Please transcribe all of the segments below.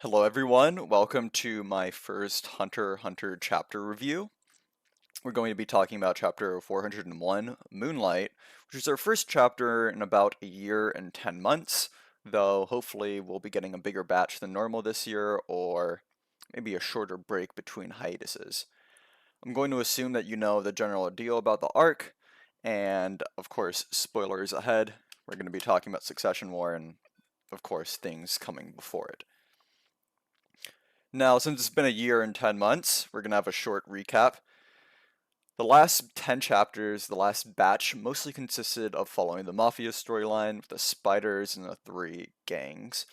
Hello everyone, welcome to my first Hunter x Hunter chapter review. We're going to be talking about chapter 401, Moonlight, which is our first chapter in about a year and 10 months, though hopefully we'll be getting a bigger batch than normal this year, or maybe a shorter break between hiatuses. I'm going to assume that you know the general deal about the arc, and of course, spoilers ahead. We're going to be talking about Succession War and, of course, things coming before it. Now, since it's been a year and 10 months, we're going to have a short recap. The last 10 chapters, the last batch, mostly consisted of following the Mafia storyline with the spiders and the three gangs.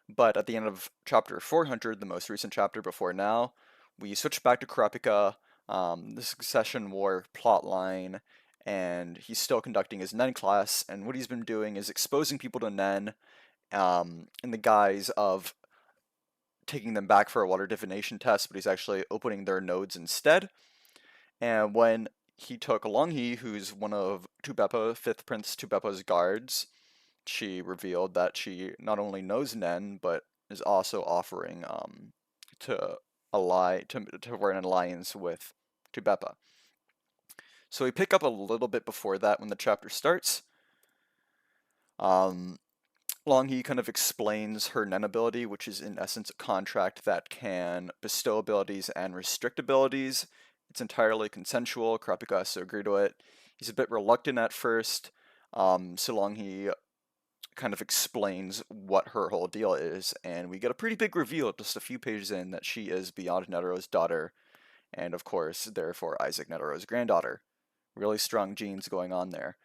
But at the end of chapter 400, the most recent chapter before now, we switch back to Kurapika, the Succession War plotline, and he's still conducting his Nen class, and what he's been doing is exposing people to Nen in the guise of taking them back for a water divination test, but he's actually opening their nodes instead. And when he took Longhi, who's one of Tubeppa, 5th Prince Tubeppa's guards, she revealed that she not only knows Nen, but is also offering to to wear an alliance with Tubeppa. So we pick up a little bit before that when the chapter starts. Um, Longhi kind of explains her Nen ability, which is in essence a contract that can bestow abilities and restrict abilities. It's entirely consensual. Kurapika has to agree to it. He's a bit reluctant at first, so Longhi kind of explains what her whole deal is, and we get a pretty big reveal just a few pages in that she is Beyond Netero's daughter, and of course, therefore, Isaac Netero's granddaughter. Really strong genes going on there.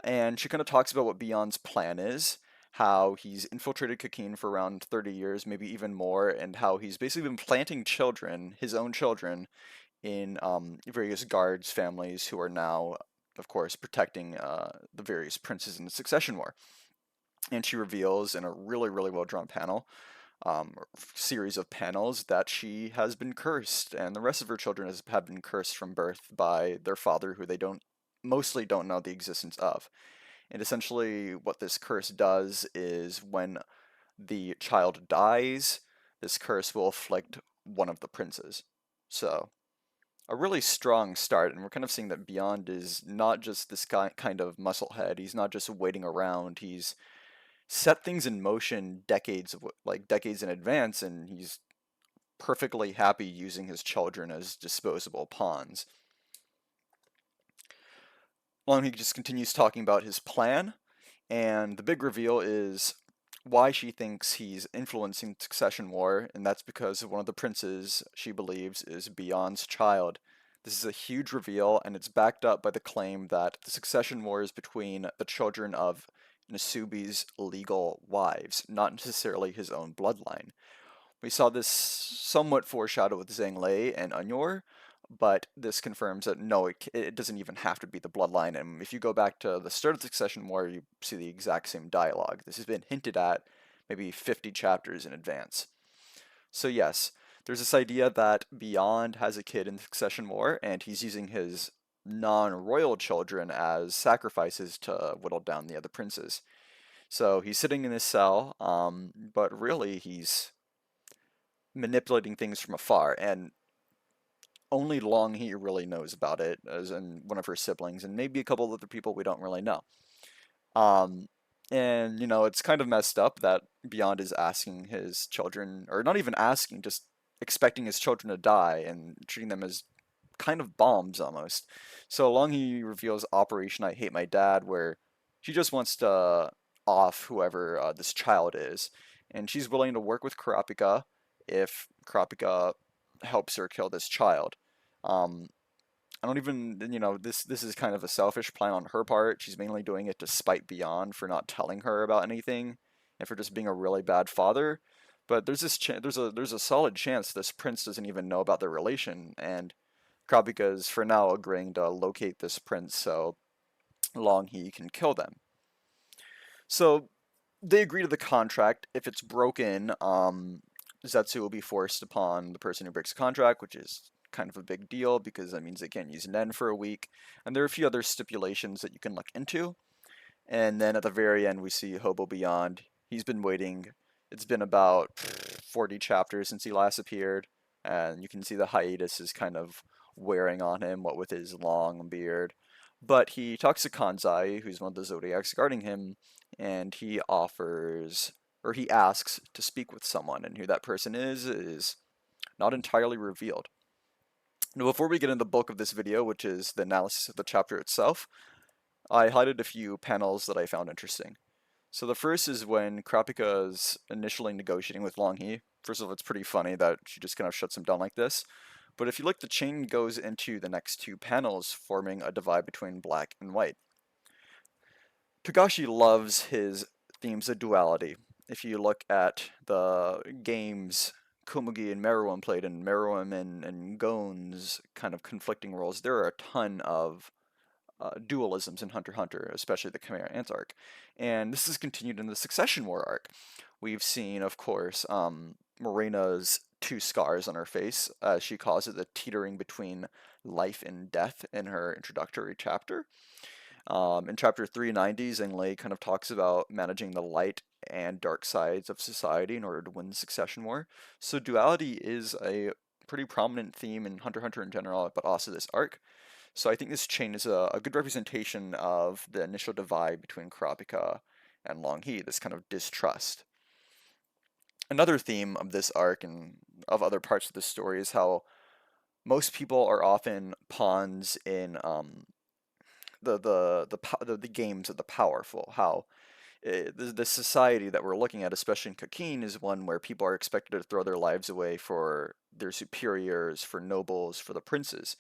And she kind of talks about what Beyond's plan is, how he's infiltrated Kakeen for around 30 years, maybe even more, and how he's basically been planting children, his own children, in various guards' families who are now, of course, protecting the various princes in the Succession War. And she reveals in a really, really well-drawn panel, series of panels, that she has been cursed, and the rest of her children have been cursed from birth by their father, who they mostly don't know the existence of. And essentially, what this curse does is when the child dies, this curse will afflict one of the princes. So, a really strong start, and we're kind of seeing that Beyond is not just this kind of musclehead. He's not just waiting around. He's set things in motion decades in advance, and he's perfectly happy using his children as disposable pawns. He just continues talking about his plan, and the big reveal is why she thinks he's influencing Succession War, and that's because one of the princes she believes is Beyond's child. This is a huge reveal, and it's backed up by the claim that the Succession War is between the children of Nasubi's legal wives, not necessarily his own bloodline. We saw this somewhat foreshadowed with Zhang and Anyor, but this confirms that no, it doesn't even have to be the bloodline. And if you go back to the start of the Succession War, you see the exact same dialogue. This has been hinted at maybe 50 chapters in advance. So yes, there's this idea that Beyond has a kid in the Succession War, and he's using his non-royal children as sacrifices to whittle down the other princes. So he's sitting in his cell, but really he's manipulating things from afar, and only Longhi really knows about it, as in one of her siblings, and maybe a couple of other people we don't really know. Um, and it's kind of messed up that Beyond is asking his children, or not even asking, just expecting his children to die and treating them as kind of bombs almost. So Longhi reveals Operation I Hate My Dad, where she just wants to off whoever this child is, and she's willing to work with Kurapika if Kurapika helps her kill this child. Um, I don't even, this is kind of a selfish plan on her part. She's mainly doing it to spite Beyond for not telling her about anything and for just being a really bad father. But there's a solid chance this prince doesn't even know about their relation, and Kurapika is for now agreeing to locate this prince so long he can kill them. So they agree to the contract. If it's broken, Zetsu will be forced upon the person who breaks the contract, which is kind of a big deal because that means they can't use Nen for a week. And there are a few other stipulations that you can look into. And then at the very end, we see Hobo Beyond. He's been waiting. It's been about 40 chapters since he last appeared, and you can see the hiatus is kind of wearing on him, what with his long beard. But he talks to Kanzai, who's one of the Zodiacs guarding him, and he offers, or he asks to speak with someone, and who that person is not entirely revealed. Now, before we get into the bulk of this video, which is the analysis of the chapter itself, I highlighted a few panels that I found interesting. So the first is when Krapika is initially negotiating with Longhi. First of all, it's pretty funny that she just kind of shuts him down like this. But if you look, the chain goes into the next two panels, forming a divide between black and white. Togashi loves his themes of duality. If you look at the games Komugi and Meruem played, and Meruem and Gon's kind of conflicting roles, there are a ton of dualisms in Hunter x Hunter, especially the Chimera Ants arc. And this is continued in the Succession War arc. We've seen, of course, Morena's two scars on her face, as she calls it, the teetering between life and death in her introductory chapter. In chapter 390, Zheng kind of talks about managing the light and dark sides of society in order to win the Succession War. So duality is a pretty prominent theme in Hunter x Hunter in general, but also this arc. So I think this chain is a good representation of the initial divide between Kurapika and Longhi, this kind of distrust. Another theme of this arc and of other parts of the story is how most people are often pawns in the games of the powerful. How the society that we're looking at, especially in Kakin, is one where people are expected to throw their lives away for their superiors, for nobles, for the princes.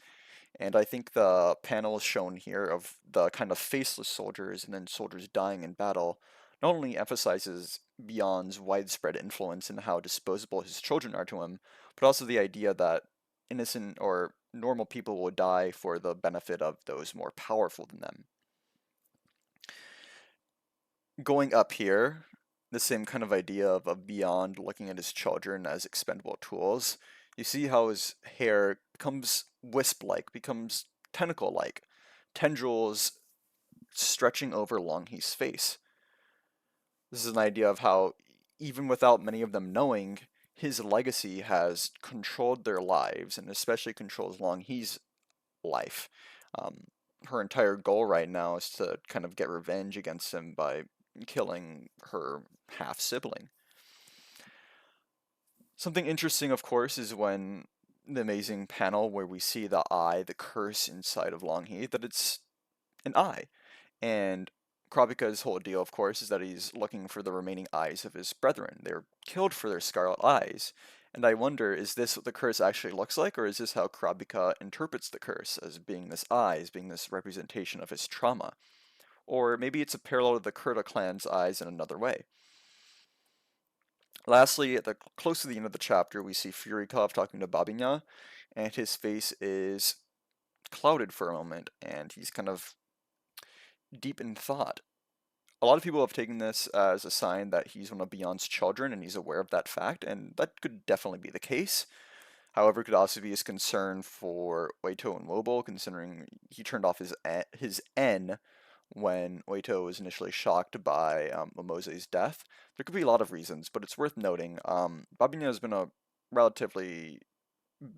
And I think the panels shown here of the kind of faceless soldiers and then soldiers dying in battle not only emphasizes Beyond's widespread influence and how disposable his children are to him, but also the idea that innocent or normal people will die for the benefit of those more powerful than them. Going up here, the same kind of idea of Beyond looking at his children as expendable tools. You see how his hair becomes wisp-like, becomes tentacle-like, tendrils stretching over Longhi's face. This is an idea of how, even without many of them knowing, his legacy has controlled their lives, and especially controls Longhi's life. Her entire goal right now is to kind of get revenge against him by killing her half-sibling. Something interesting, of course, is when the amazing panel where we see the eye, the curse inside of Longhi, that it's an eye. And Kurapika's whole deal, of course, is that he's looking for the remaining eyes of his brethren. They're killed for their scarlet eyes. And I wonder, is this what the curse actually looks like, or is this how Kurapika interprets the curse, as being this eye, as being this representation of his trauma? Or maybe it's a parallel to the Kurta clan's eyes in another way. Lastly, at the close to the end of the chapter, we see Furikov talking to Babinya, and his face is clouded for a moment, and he's kind of deep in thought. A lot of people have taken this as a sign that he's one of Beyond's children, and he's aware of that fact, and that could definitely be the case. However, it could also be his concern for Oito and Wobo, considering he turned off his N when Oito was initially shocked by Momose's death. There could be a lot of reasons, but it's worth noting. Babinya has been a relatively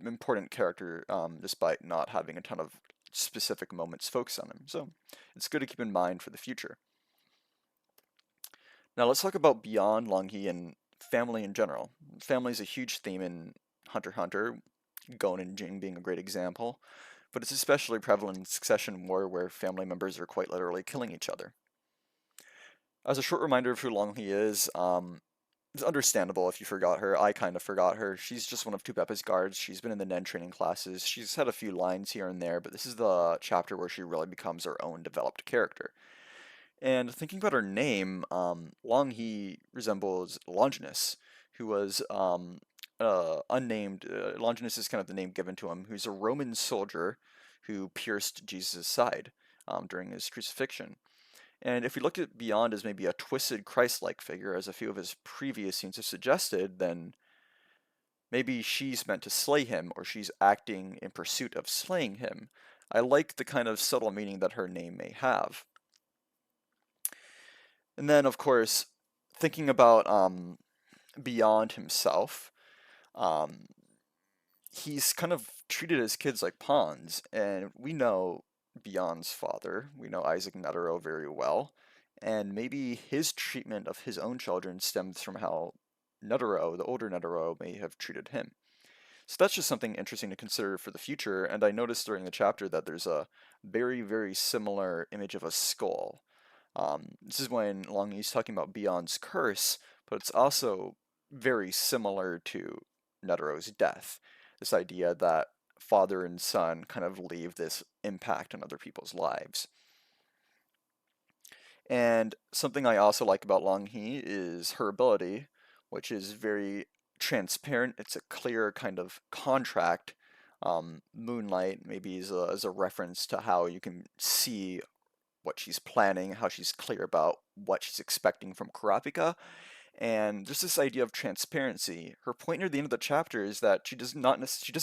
important character, despite not having a ton of specific moments focused on him. So it's good to keep in mind for the future. Now let's talk about Beyond Longhi and family in general. Family is a huge theme in Hunter x Hunter, Gon and Jing being a great example, but it's especially prevalent in Succession War where family members are quite literally killing each other. As a short reminder of who Longhi is, it's understandable if you forgot her. I kind of forgot her. She's just one of Tupepa's guards. She's been in the Nen training classes. She's had a few lines here and there, but this is the chapter where she really becomes her own developed character. And thinking about her name, Longhi resembles Longinus, who was unnamed. Longinus is kind of the name given to him, who's a Roman soldier who pierced Jesus' side during his crucifixion. And if we look at Beyond as maybe a twisted Christ-like figure, as a few of his previous scenes have suggested, then maybe she's meant to slay him, or she's acting in pursuit of slaying him. I like the kind of subtle meaning that her name may have. And then, of course, thinking about Beyond himself, um, he's kind of treated his kids like pawns, and we know Beyond's father, we know Isaac Netero very well, and maybe his treatment of his own children stems from how Netero, the older Netero, may have treated him. So that's just something interesting to consider for the future, and I noticed during the chapter that there's a very, very similar image of a skull. This is when Longhi's talking about Beyond's curse, but it's also very similar to Netero's death. This idea that father and son kind of leave this impact on other people's lives. And something I also like about Longhi is her ability, which is very transparent. It's a clear kind of contract. Moonlight maybe is a reference to how you can see what she's planning, how she's clear about what she's expecting from Kurapika. And just this idea of transparency. Her point near the end of the chapter is that she doesn't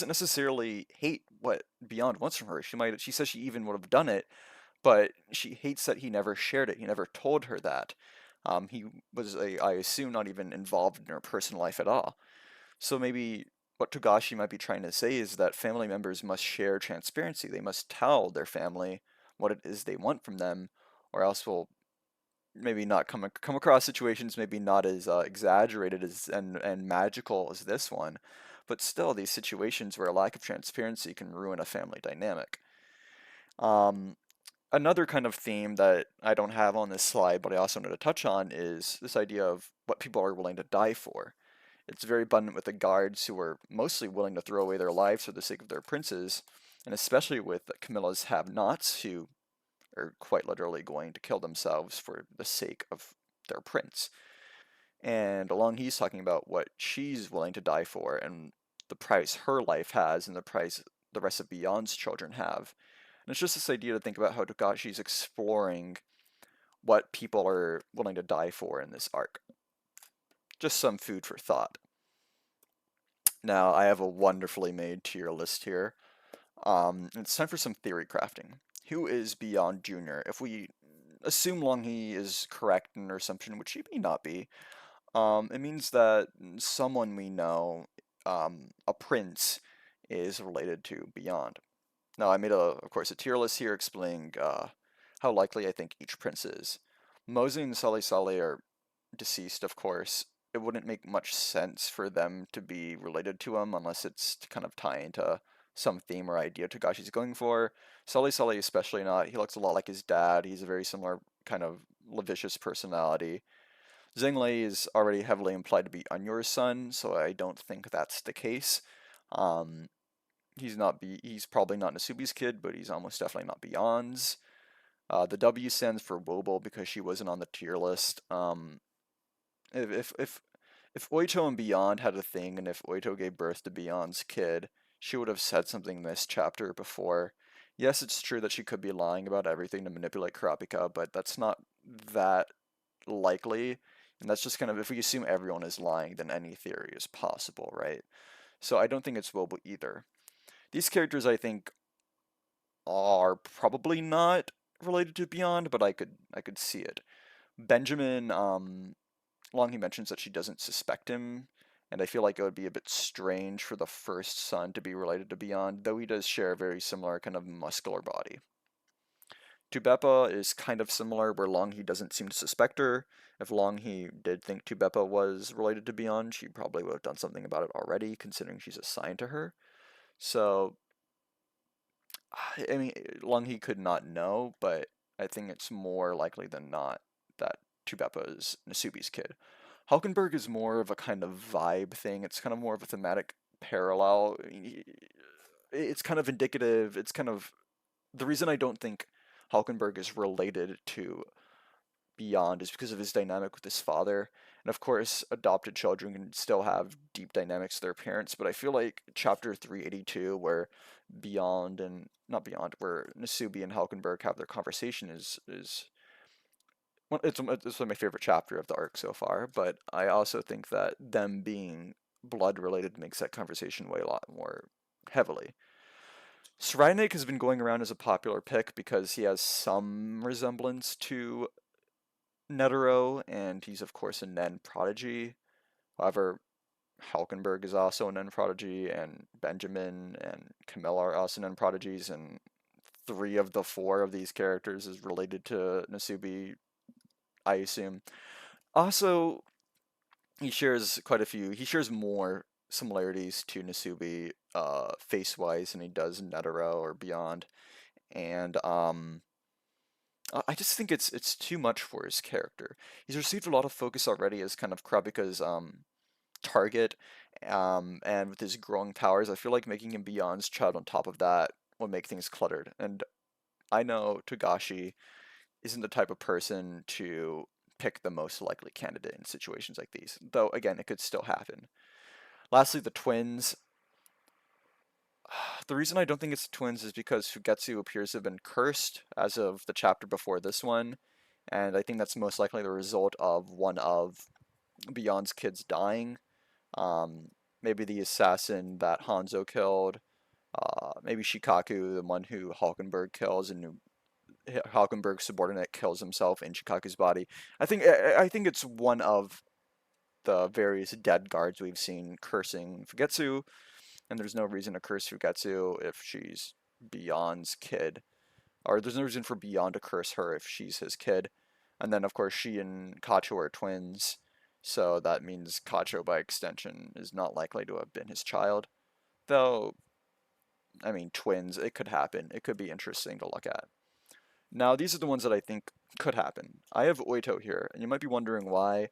necessarily hate what Beyond wants from her. She says she even would have done it, but she hates that he never shared it. He never told her that. He was, I assume, not even involved in her personal life at all. So maybe what Togashi might be trying to say is that family members must share transparency. They must tell their family what it is they want from them, or else we'll maybe not come across situations maybe not as exaggerated as and magical as this one, but still these situations where a lack of transparency can ruin a family dynamic. Um, Another kind of theme that I don't have on this slide, but I also wanted to touch on is this idea of what people are willing to die for. It's very abundant with the guards who are mostly willing to throw away their lives for the sake of their princes, and especially with Camilla's have-nots who are quite literally going to kill themselves for the sake of their prince. And along he's talking about what she's willing to die for and the price her life has and the price the rest of Beyond's children have. And it's just this idea to think about how Togashi's exploring what people are willing to die for in this arc. Just some food for thought. Now, I have a wonderfully made tier list here. It's time for some theory crafting. Who is Beyond Jr.? If we assume Longhi is correct in her assumption, which he may not be, it means that someone we know, a prince, is related to Beyond. Now, I made, of course, a tier list here explaining how likely I think each prince is. Mozi and Sali Sali are deceased, of course. It wouldn't make much sense for them to be related to him unless it's to kind of tie into some theme or idea Togashi's going for. Sully Sully especially not. He looks a lot like his dad. He's a very similar kind of vicious personality. Zheng is already heavily implied to be Anyor's son, so I don't think that's the case. Um, he's probably not Nasubi's kid, but he's almost definitely not Beyond's. The W stands for Wobble because she wasn't on the tier list. If if if if Oito and Beyond had a thing, and if Oito gave birth to Beyond's kid, she would have said something in this chapter before. Yes, it's true that she could be lying about everything to manipulate Kurapika, but that's not that likely. And that's just kind of, if we assume everyone is lying, then any theory is possible, right? So I don't think it's Wobo either. These characters, I think, are probably not related to Beyond, but I could see it. Benjamin, Longhi mentions that she doesn't suspect him, and I feel like it would be a bit strange for the first son to be related to Beyond, though he does share a very similar kind of muscular body. Tubepa is kind of similar, where Longhi doesn't seem to suspect her. If Longhi did think Tubepa was related to Beyond, she probably would have done something about it already, considering she's assigned to her. So, I mean, Longhi could not know, but I think it's more likely than not that Tubepa is Nasubi's kid. Hulkenberg is more of a kind of vibe thing. It's kind of more of a thematic parallel. It's kind of indicative. It's kind of the reason I don't think Hulkenberg is related to Beyond is because of his dynamic with his father. And of course, adopted children can still have deep dynamics with their parents, but I feel like chapter 382, where Beyond and not Beyond, where Nasubi and Hulkenberg have their conversation is well, it's one of my favorite chapter of the arc so far, but I also think that them being blood related makes that conversation weigh a lot more heavily. Srinac has been going around as a popular pick because he has some resemblance to Netero, and he's of course a Nen prodigy. However, Halkenberg is also an N prodigy, and Benjamin and Camilla are also N prodigies, and three of the four of these characters is related to Nasubi, I assume. Also, he shares quite a few. He shares more similarities to Nasubi, face-wise, than he does Netero or Beyond, and I just think it's too much for his character. He's received a lot of focus already as kind of Kurapika's target, and with his growing powers, I feel like making him Beyond's child on top of that would make things cluttered. And I know Togashi isn't the type of person to pick the most likely candidate in situations like these, though again, it could still happen. Lastly, the twins. The reason I don't think it's the twins is because Fugetsu appears to have been cursed as of the chapter before this one, and I think that's most likely the result of one of Beyond's kids dying. Um, Maybe the assassin that Hanzo killed, maybe Shikaku, the one who Hulkenberg kills, and who Hulkenberg's subordinate kills himself in Shikaku's body. I think it's one of the various dead guards we've seen cursing Fugetsu, and there's no reason to curse Fugetsu if she's Beyond's kid, or there's no reason for Beyond to curse her if she's his kid. And then of course she and Kacho are twins, so that means Kacho by extension is not likely to have been his child. Though, I mean, twins, it could happen. It could be interesting to look at. Now, these are the ones that I think could happen. I have Oito here, and you might be wondering why.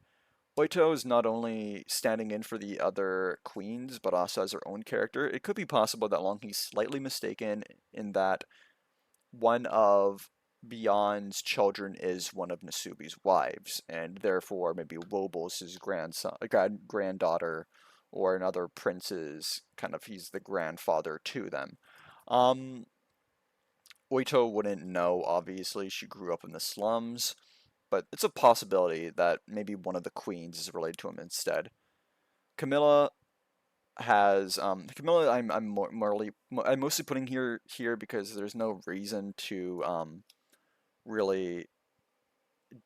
Oito is not only standing in for the other queens, but also as her own character. It could be possible that Longhi's slightly mistaken in that one of Beyond's children is one of Nasubi's wives, and therefore maybe Lobos' granddaughter, or another prince's kind of he's the grandfather to them. Um, Oito wouldn't know, obviously. She grew up in the slums, but it's a possibility that maybe one of the queens is related to him instead. Camilla Camilla I'm mostly putting here because there's no reason to really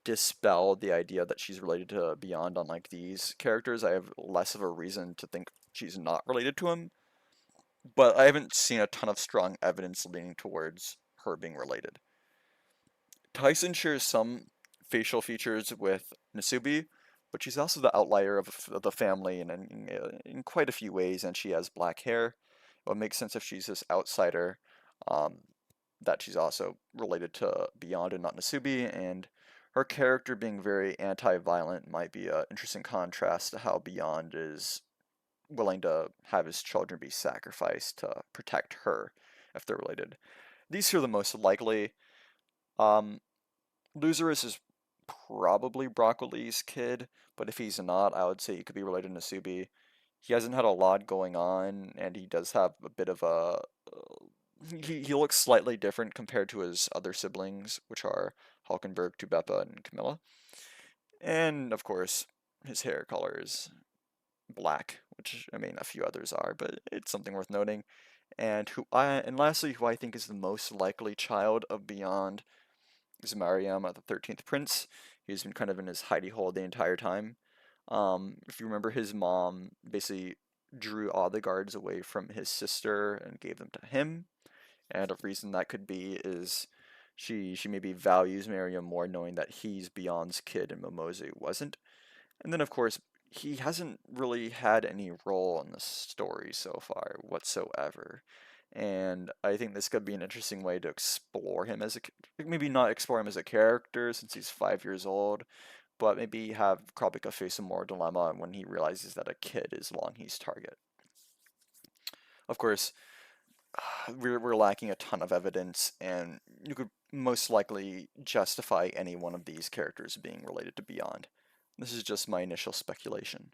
dispel the idea that she's related to Beyond, unlike these characters. I have less of a reason to think she's not related to him, but I haven't seen a ton of strong evidence leaning towards her being related. Tyson shares some facial features with Nasubi, but she's also the outlier of the family in quite a few ways, and she has black hair. It would make sense if she's this outsider, um, that she's also related to Beyond and not Nasubi, and her character being very anti-violent might be an interesting contrast to how Beyond is willing to have his children be sacrificed to protect her if they're related. These are the most likely. Um, Loserus is probably Broccoli's kid, but if he's not, I would say he could be related to Nasubi. He hasn't had a lot going on, and he does have a bit of a. He looks slightly different compared to his other siblings, which are Hulkenberg, Tubeppa, and Camilla. And of course, his hair color is black, which I mean a few others are, but it's something worth noting. And lastly, who I think is the most likely child of Beyond is Mariam, the 13th Prince. He's been kind of in his hidey hole the entire time. If you remember, his mom basically drew all the guards away from his sister and gave them to him. And a reason that could be is she maybe values Mariam more knowing that he's Beyond's kid and Momose wasn't. And then, of course, he hasn't really had any role in the story so far whatsoever. And I think this could be an interesting way to explore him as maybe not explore him as a character since he's 5 years old, but maybe have Kurapika face a more dilemma when he realizes that a kid is Longhi's target. Of course, we're lacking a ton of evidence, and you could most likely justify any one of these characters being related to Beyond. This is just my initial speculation.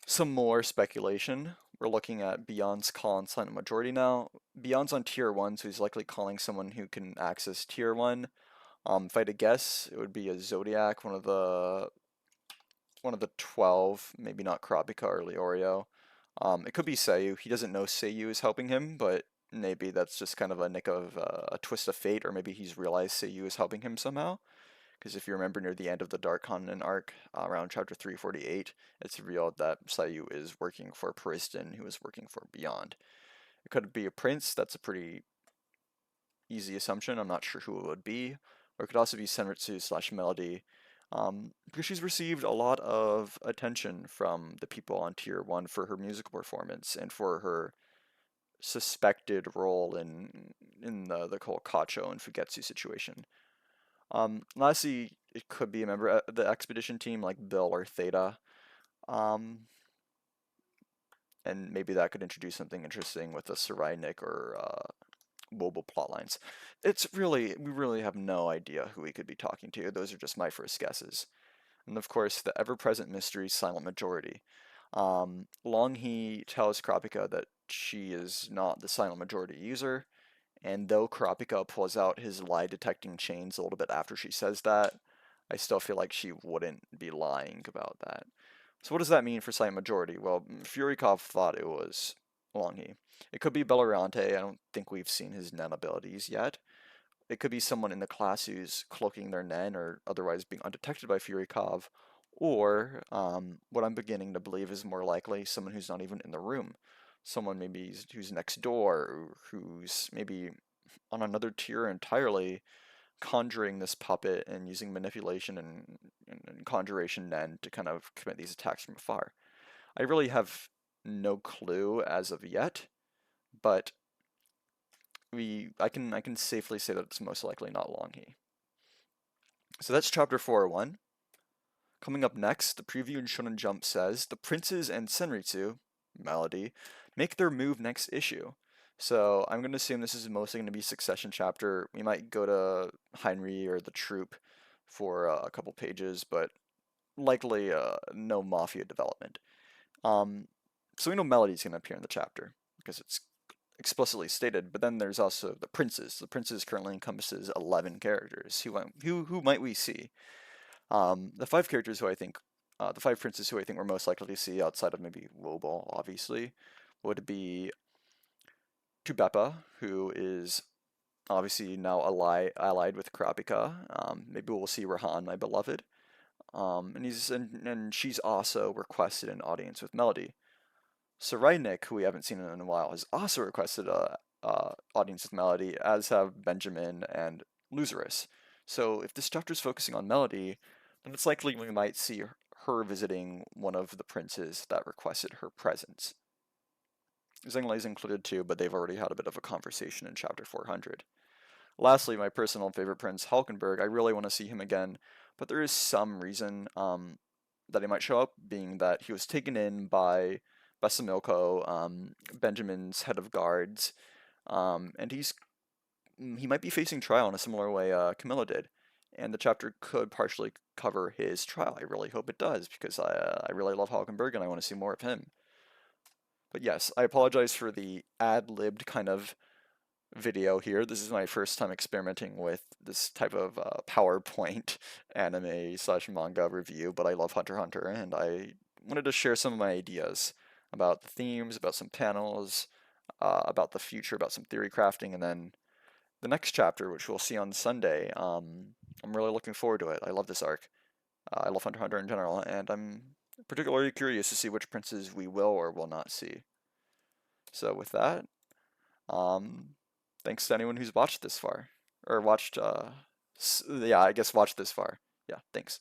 Some more speculation. We're looking at Beyond's call on Silent Majority now. Beyond's on tier 1, so he's likely calling someone who can access tier 1. If I had to guess, it would be a Zodiac, one of the 12, maybe not Kurapika or Leorio. It could be Seiyu. He doesn't know Seiyu is helping him, but maybe that's just kind of a twist of fate, or maybe he's realized Seiyu is helping him somehow. because if you remember near the end of the Dark Continent arc, around chapter 348, it's revealed that Sayu is working for Pariston, who is working for Beyond. It could be a prince, that's a pretty easy assumption, I'm not sure who it would be, or it could also be Senritsu slash Melody, because she's received a lot of attention from the people on Tier 1 for her musical performance and for her suspected role in the whole Kacho and Fugetsu situation. Lastly, it could be a member of the expedition team like Bill or Theta, um, and maybe that could introduce something interesting with the Sarai Nick or mobile plotlines. We really have no idea who we could be talking to. Those are just my first guesses. And of course, the ever-present mystery, silent majority. Longhi tells Kurapika that she is not the silent majority user, and though Kurapika pulls out his lie-detecting chains a little bit after she says that, I still feel like she wouldn't be lying about that. So what does that mean for silent majority? Well, Furikov thought it was Longhi. It could be Bellerante. I don't think we've seen his Nen abilities yet. It could be someone in the class who's cloaking their Nen or otherwise being undetected by Furikov. Or, what I'm beginning to believe is more likely someone who's not even in the room. Someone maybe who's next door, or who's maybe on another tier entirely, conjuring this puppet and using manipulation and conjuration Nen to kind of commit these attacks from afar. I really have no clue as of yet, but I can safely say that it's most likely not Longhi. So that's chapter 401. Coming up next, the preview in Shonen Jump says the princes and Senritsu, Melody, make their move next issue. So I'm going to assume this is mostly going to be succession chapter. We might go to Heinrich or the troop for a couple pages, but likely no Mafia development. So we know Melody's going to appear in the chapter because it's explicitly stated, but then there's also the princes. The princes currently encompasses 11 characters. Who might we see? The five characters who I think, the five princes who I think we're most likely to see outside of maybe Wobble, obviously, would be Tubepa, who is obviously now allied with Kurapika. Maybe we'll see Rahan, my beloved. And she's also requested an audience with Melody. Saraynik, who we haven't seen in a while, has also requested a audience with Melody, as have Benjamin and Luzerus. So if this chapter is focusing on Melody, then it's likely we might see her visiting one of the princes that requested her presence. Zhengli is included too, but they've already had a bit of a conversation in chapter 400. Lastly, my personal favorite prince, Halkenberg, I really want to see him again, but there is some reason that he might show up, being that he was taken in by Besamilko, Benjamin's head of guards, and he might be facing trial in a similar way Camilla did, and the chapter could partially cover his trial. I really hope it does, because I really love Halkenberg and I want to see more of him. But yes, I apologize for the ad-libbed kind of video here. This is my first time experimenting with this type of PowerPoint anime slash manga review, but I love Hunter x Hunter, and I wanted to share some of my ideas about the themes, about some panels, about the future, about some theory crafting, and then the next chapter, which we'll see on Sunday. I'm really looking forward to it. I love this arc. I love Hunter x Hunter in general, and I'm particularly curious to see which princes we will or will not see. So with that, um, thanks to anyone who's watched this far, or watched, yeah, I guess watched this far. Yeah, thanks.